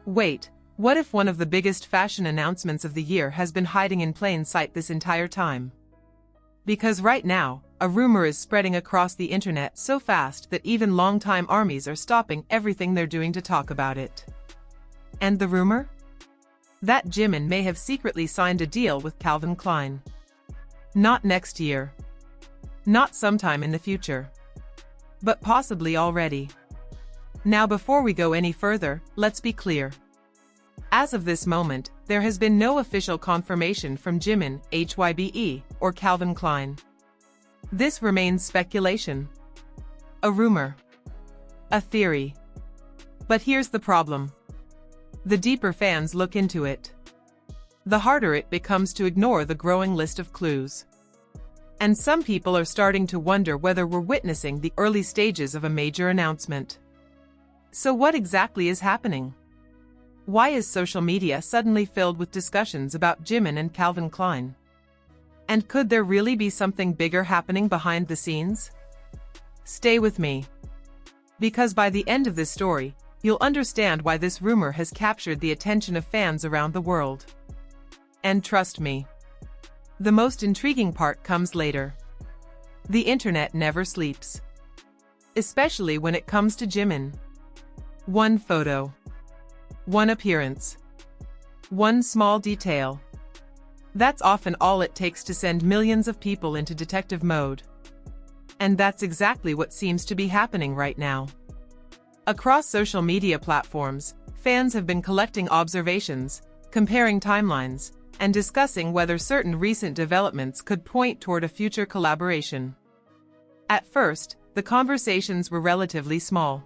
Wait, what if one of the biggest fashion announcements of the year has been hiding in plain sight this entire time? Because right now, a rumor is spreading across the internet so fast that even longtime armies are stopping everything they're doing to talk about it. And the rumor? That Jimin may have secretly signed a deal with Calvin Klein. Not next year. Not sometime in the future. But possibly already. Now before we go any further, let's be clear. As of this moment, there has been no official confirmation from Jimin, HYBE, or Calvin Klein. This remains speculation. A rumor. A theory. But here's the problem. The deeper fans look into it, the harder it becomes to ignore the growing list of clues. And some people are starting to wonder whether we're witnessing the early stages of a major announcement. So what exactly is happening? Why is social media suddenly filled with discussions about Jimin and Calvin Klein? And could there really be something bigger happening behind the scenes? Stay with me. Because by the end of this story, you'll understand why this rumor has captured the attention of fans around the world. And trust me, the most intriguing part comes later. The internet never sleeps. Especially when it comes to Jimin. One photo. One appearance. One small detail. That's often all it takes to send millions of people into detective mode. And that's exactly what seems to be happening right now. Across social media platforms, fans have been collecting observations, comparing timelines, and discussing whether certain recent developments could point toward a future collaboration. At first, the conversations were relatively small.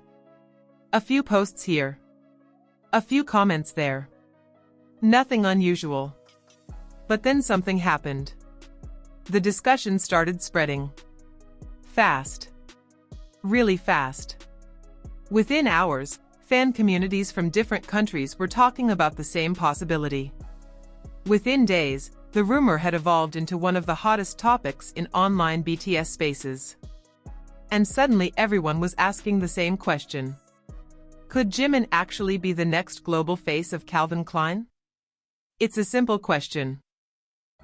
A few posts here. A few comments there. Nothing unusual. But then something happened. The discussion started spreading. Fast. Really fast. Within hours, fan communities from different countries were talking about the same possibility. Within days, the rumor had evolved into one of the hottest topics in online BTS spaces. And suddenly everyone was asking the same question. Could Jimin actually be the next global face of Calvin Klein? It's a simple question.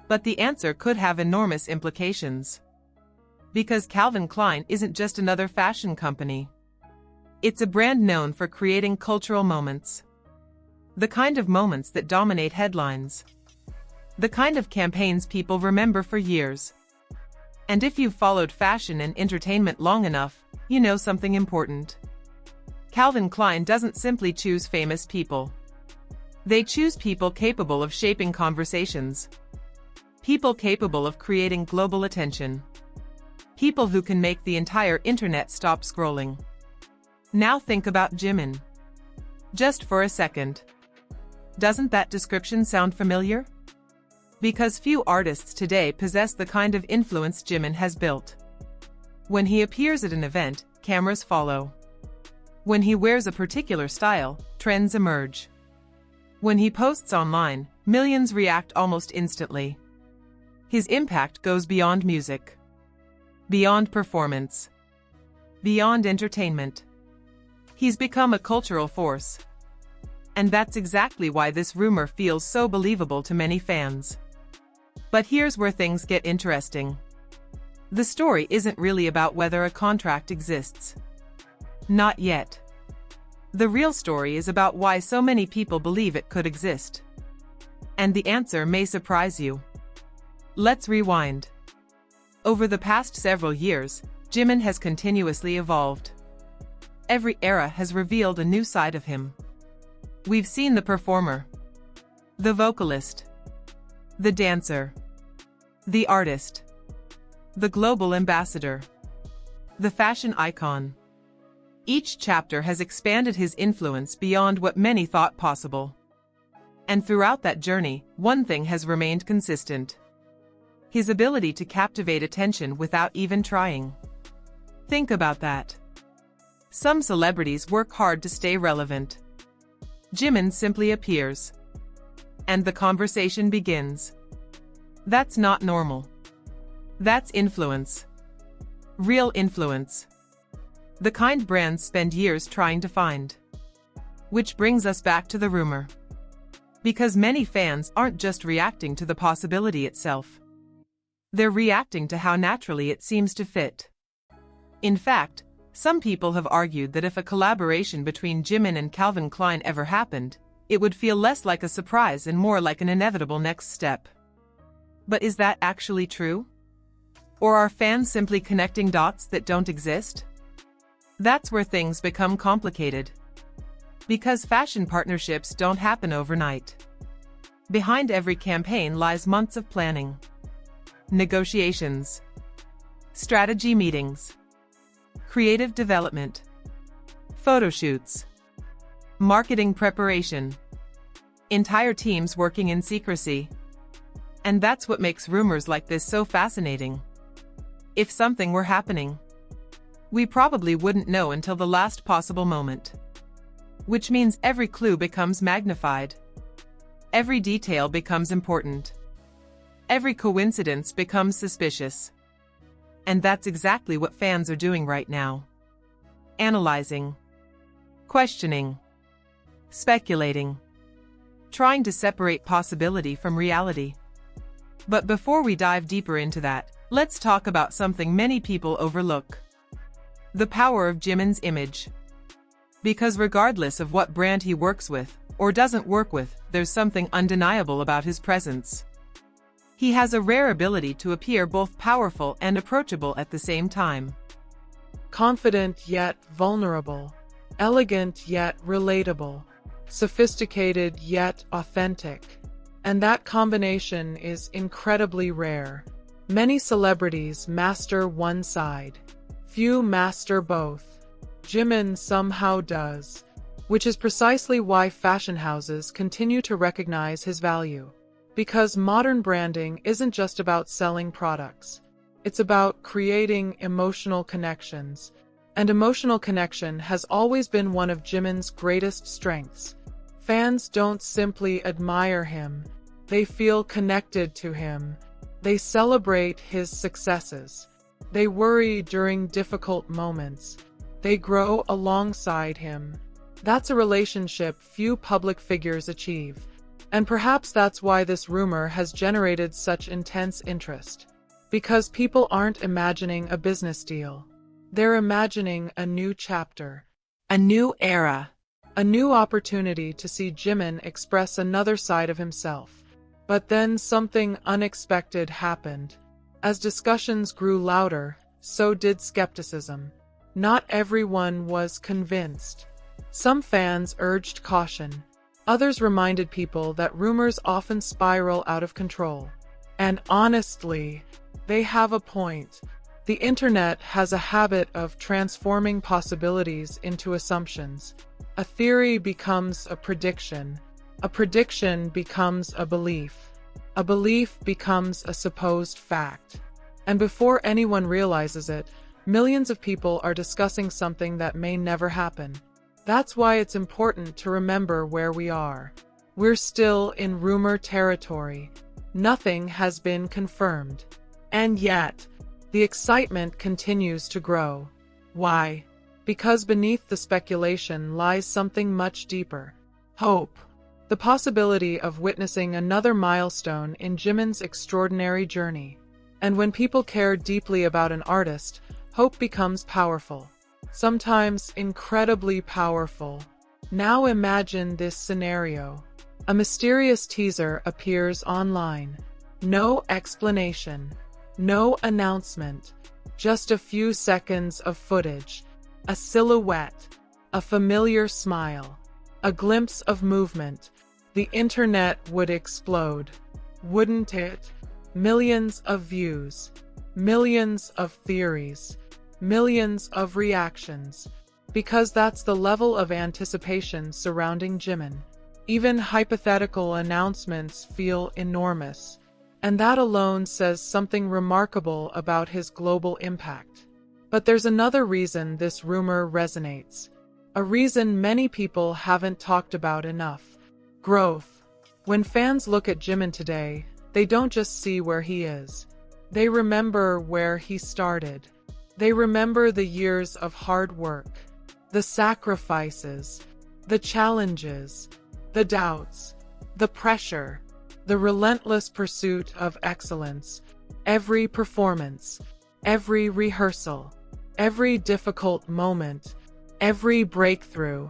But the answer could have enormous implications. Because Calvin Klein isn't just another fashion company. It's a brand known for creating cultural moments. The kind of moments that dominate headlines. The kind of campaigns people remember for years. And if you've followed fashion and entertainment long enough, you know something important. Calvin Klein doesn't simply choose famous people. They choose people capable of shaping conversations. People capable of creating global attention. People who can make the entire internet stop scrolling. Now think about Jimin. Just for a second. Doesn't that description sound familiar? Because few artists today possess the kind of influence Jimin has built. When he appears at an event, cameras follow. When he wears a particular style, trends emerge. When he posts online, millions react almost instantly. His impact goes beyond music. Beyond performance. Beyond entertainment. He's become a cultural force. And that's exactly why this rumor feels so believable to many fans. But here's where things get interesting. The story isn't really about whether a contract exists. Not yet. The real story is about why so many people believe it could exist. And the answer may surprise you. Let's rewind. Over the past several years, Jimin has continuously evolved. Every era has revealed a new side of him. We've seen the performer, the vocalist, the dancer, the artist, the global ambassador, the fashion icon. Each chapter has expanded his influence beyond what many thought possible. And throughout that journey, one thing has remained consistent. His ability to captivate attention without even trying. Think about that. Some celebrities work hard to stay relevant. Jimin simply appears. And the conversation begins. That's not normal. That's influence. Real influence. The kind brands spend years trying to find. Which brings us back to the rumor. Because many fans aren't just reacting to the possibility itself. They're reacting to how naturally it seems to fit. In fact, some people have argued that if a collaboration between Jimin and Calvin Klein ever happened, it would feel less like a surprise and more like an inevitable next step. But is that actually true? Or are fans simply connecting dots that don't exist? That's where things become complicated. Because fashion partnerships don't happen overnight. Behind every campaign lies months of planning, negotiations, strategy meetings, creative development, photo shoots, marketing preparation, entire teams working in secrecy. And that's what makes rumors like this so fascinating. If something were happening, we probably wouldn't know until the last possible moment. Which means every clue becomes magnified. Every detail becomes important. Every coincidence becomes suspicious. And that's exactly what fans are doing right now. Analyzing, questioning, speculating, trying to separate possibility from reality. But before we dive deeper into that, let's talk about something many people overlook. The power of Jimin's image. Because regardless of what brand he works with, or doesn't work with, there's something undeniable about his presence. He has a rare ability to appear both powerful and approachable at the same time. Confident yet vulnerable, elegant yet relatable, sophisticated yet authentic. And that combination is incredibly rare. Many celebrities master one side. Few master both. Jimin somehow does. Which is precisely why fashion houses continue to recognize his value. Because modern branding isn't just about selling products. It's about creating emotional connections. And emotional connection has always been one of Jimin's greatest strengths. Fans don't simply admire him. They feel connected to him. They celebrate his successes. They worry during difficult moments. They grow alongside him. That's a relationship few public figures achieve. And perhaps that's why this rumor has generated such intense interest. Because people aren't imagining a business deal. They're imagining a new chapter. A new era. A new opportunity to see Jimin express another side of himself. But then something unexpected happened. As discussions grew louder, so did skepticism. Not everyone was convinced. Some fans urged caution. Others reminded people that rumors often spiral out of control. And honestly, they have a point. The internet has a habit of transforming possibilities into assumptions. A theory becomes a prediction. A prediction becomes a belief. A belief becomes a supposed fact. And before anyone realizes it, millions of people are discussing something that may never happen. That's why it's important to remember where we are. We're still in rumor territory. Nothing has been confirmed. And yet, the excitement continues to grow. Why? Because beneath the speculation lies something much deeper. Hope. The possibility of witnessing another milestone in Jimin's extraordinary journey. And when people care deeply about an artist, hope becomes powerful. Sometimes incredibly powerful. Now imagine this scenario. A mysterious teaser appears online. No explanation. No announcement. Just a few seconds of footage. A silhouette. A familiar smile. A glimpse of movement. The internet would explode. Wouldn't it? Millions of views. Millions of theories. Millions of reactions. Because that's the level of anticipation surrounding Jimin. Even hypothetical announcements feel enormous. And that alone says something remarkable about his global impact. But there's another reason this rumor resonates. A reason many people haven't talked about enough. Growth. When fans look at Jimin today, they don't just see where he is. They remember where he started. They remember the years of hard work, the sacrifices, The challenges, the doubts, the pressure, the relentless pursuit of excellence, every performance, every rehearsal, every difficult moment, every breakthrough,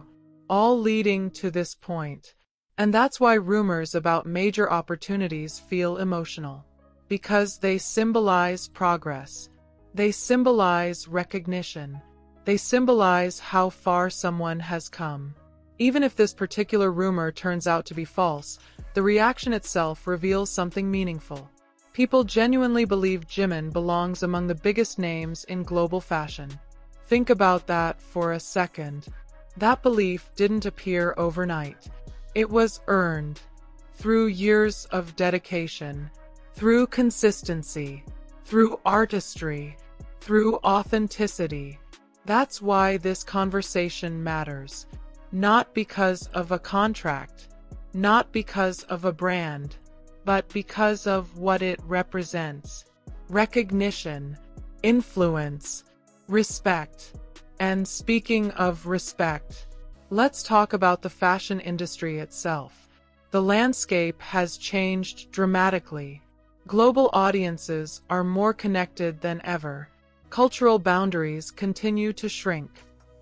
all leading to this point. And that's why rumors about major opportunities feel emotional. Because they symbolize progress. They symbolize recognition. They symbolize how far someone has come. Even if this particular rumor turns out to be false, the reaction itself reveals something meaningful. People genuinely believe Jimin belongs among the biggest names in global fashion. Think about that for a second. That belief didn't appear overnight. It was earned through years of dedication, through consistency, through artistry, through authenticity. That's why this conversation matters. Not because of a contract, not because of a brand, but because of what it represents. Recognition, influence, respect. And speaking of respect, let's talk about the fashion industry itself. The landscape has changed dramatically. Global audiences are more connected than ever. Cultural boundaries continue to shrink.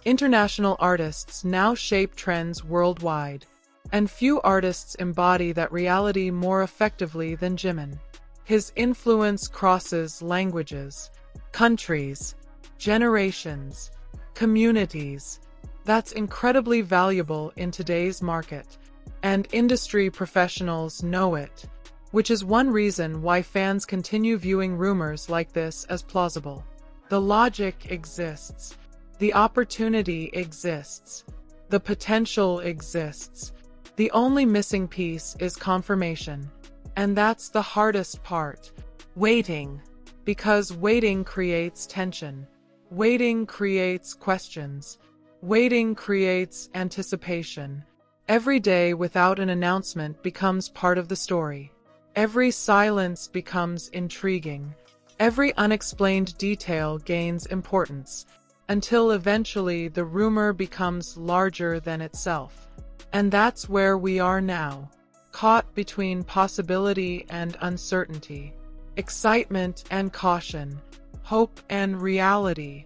International artists now shape trends worldwide. And few artists embody that reality more effectively than Jimin. His influence crosses languages, countries, generations, communities. That's incredibly valuable in today's market. And industry professionals know it. Which is one reason why fans continue viewing rumors like this as plausible. The logic exists. The opportunity exists. The potential exists. The only missing piece is confirmation. And that's the hardest part. Waiting. Because waiting creates tension. Waiting creates questions. Waiting creates anticipation. Every day without an announcement becomes part of the story. Every silence becomes intriguing. Every unexplained detail gains importance, until eventually the rumor becomes larger than itself. And that's where we are now, caught between possibility and uncertainty, excitement and caution, hope and reality.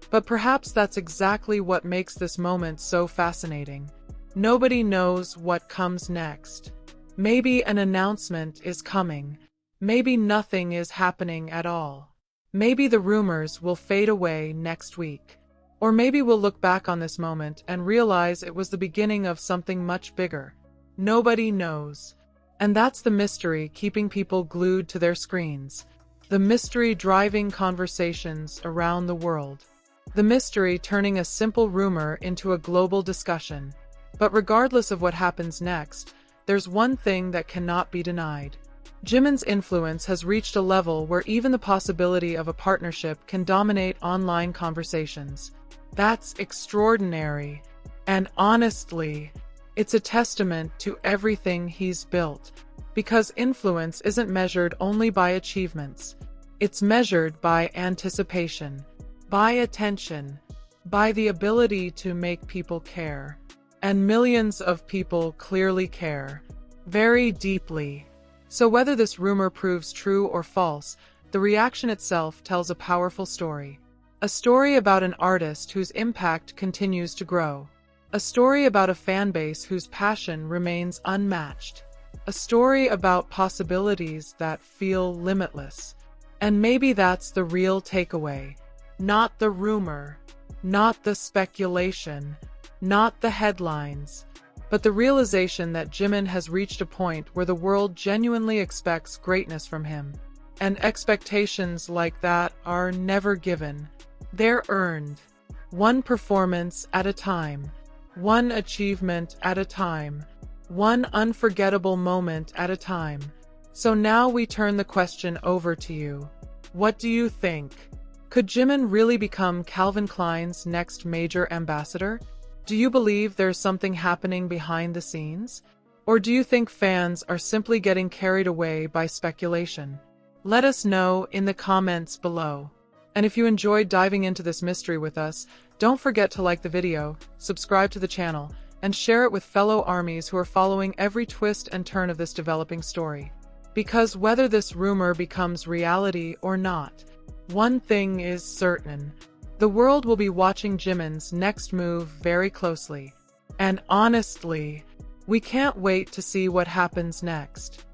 But perhaps that's exactly what makes this moment so fascinating. Nobody knows what comes next. Maybe an announcement is coming. Maybe nothing is happening at all. Maybe the rumors will fade away next week. Or maybe we'll look back on this moment and realize it was the beginning of something much bigger. Nobody knows. And that's the mystery keeping people glued to their screens. The mystery driving conversations around the world. The mystery turning a simple rumor into a global discussion. But regardless of what happens next, there's one thing that cannot be denied. Jimin's influence has reached a level where even the possibility of a partnership can dominate online conversations. That's extraordinary. And honestly, it's a testament to everything he's built. Because influence isn't measured only by achievements. It's measured by anticipation, by attention, by the ability to make people care. And millions of people clearly care. Very deeply. So whether this rumor proves true or false, the reaction itself tells a powerful story. A story about an artist whose impact continues to grow. A story about a fanbase whose passion remains unmatched. A story about possibilities that feel limitless. And maybe that's the real takeaway. Not the rumor, not the speculation, not the headlines, but the realization that Jimin has reached a point where the world genuinely expects greatness from him. And expectations like that are never given. They're earned. One performance at a time. One achievement at a time. One unforgettable moment at a time. So now we turn the question over to you. What do you think? Could Jimin really become Calvin Klein's next major ambassador? Do you believe there's something happening behind the scenes? Or do you think fans are simply getting carried away by speculation? Let us know in the comments below. And if you enjoyed diving into this mystery with us, don't forget to like the video, subscribe to the channel, and share it with fellow armies who are following every twist and turn of this developing story. Because whether this rumor becomes reality or not, one thing is certain. The world will be watching Jimin's next move very closely. And honestly, we can't wait to see what happens next.